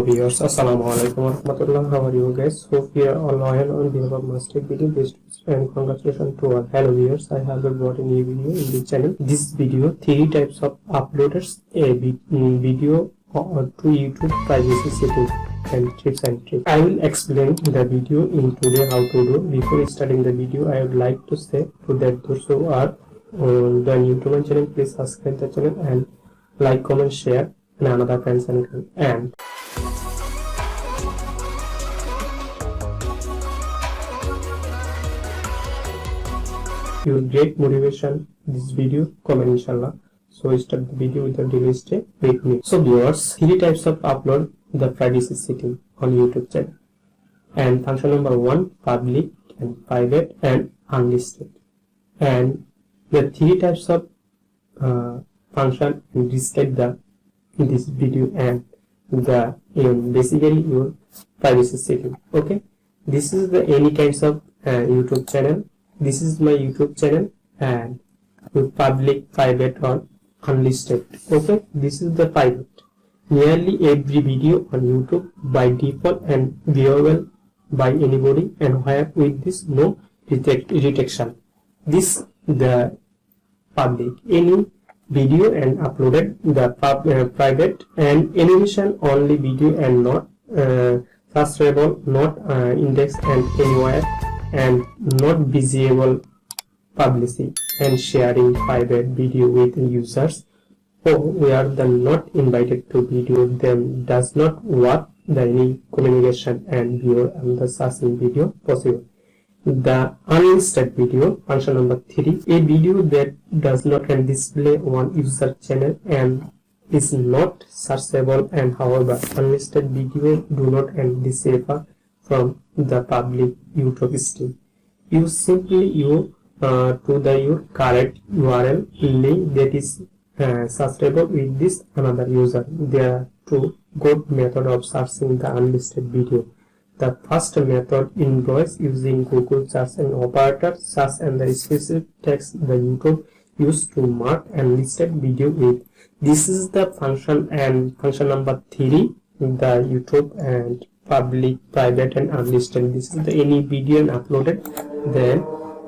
viewers, assalamu alaikum warahmatullah. How are you guys? Hope you are all loyal on behalf of Master Video Best and congratulations to all. Hello viewers, I have brought a new video in this channel. This video, 3 types of uploaders a video to YouTube privacy setting and tips and tricks. I will explain the video in today how to do. Before starting the video, I would like to say to that those who are on the new to my channel, please subscribe the channel and like, comment, share and another friends and you will get motivation this video comment inshallah. So start the video without delay, stay with me. So viewers, 3 types of upload the privacy setting on YouTube channel, and function number 1, public and private and unlisted, and the 3 types of function and describe the in this video and the basically your privacy setting. Okay, this is the any kinds of YouTube channel. This is my YouTube channel and with public, private or unlisted. Okay, this is the private. Nearly every video on YouTube by default and viewable by anybody, and where with this no detection. This the public, any video and uploaded the private and animation only video and not searchable, not indexed and anywhere, and not visible publishing and sharing private video with users. So we are then not invited to video them does not work the any communication and viewer and the searching video possible. The unlisted video, function number 3, a video that does not can display on user channel and is not searchable, and however unlisted video do not and disappear from the public YouTube stream. You simply to your correct URL link that is searchable with this another user. There are 2 good method of searching the unlisted video. The first method involves using Google search and operator search and the specific text the YouTube used to mark unlisted video with. This is the function, and function number 3, the YouTube and public, private and unlisted. This is the any video and uploaded, then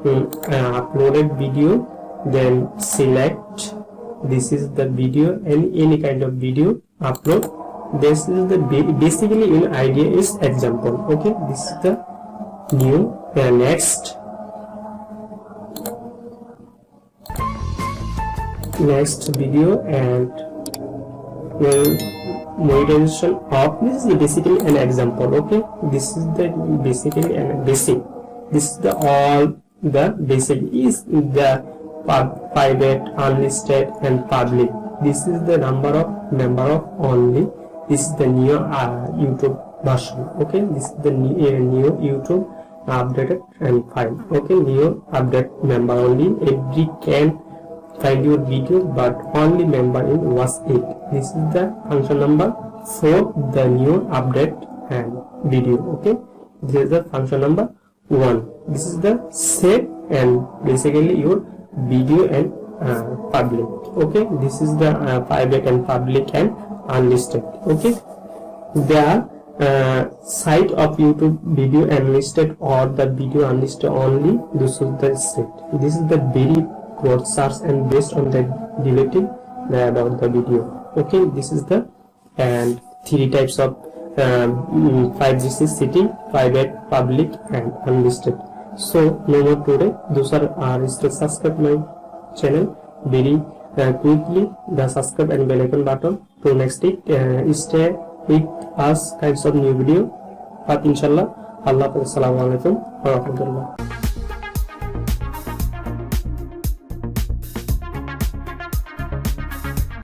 uploaded video, then select. This is the video and any kind of video upload. This is the basically in idea is example. Okay, this is the new next video and monetization of. This is basically an example. Okay, this is the basically an basic. This is the all the basic is the private, unlisted and public. This is the number of only. This is the new YouTube version. Okay, this is the new YouTube updated and file. Okay, new update member only. Every can find your video, but only member in watch it. This is the function number 4, the new update and video. Okay, this is the function number 1. This is the save and basically your video and public. Okay, this is the private and public and unlisted. Okay, the site of YouTube video unlisted or the video unlisted only. This is the state. This is the very broad search and based on the deleting about the video. Okay, this is the and 3 types of privacy setting: private, public and unlisted. So no more today. Those are still subscribe my channel very quickly, the subscribe and bell icon button to next week. Stay with us kinds of new video. But inshallah, Allah, assalamu alaikum wa rahmatullah.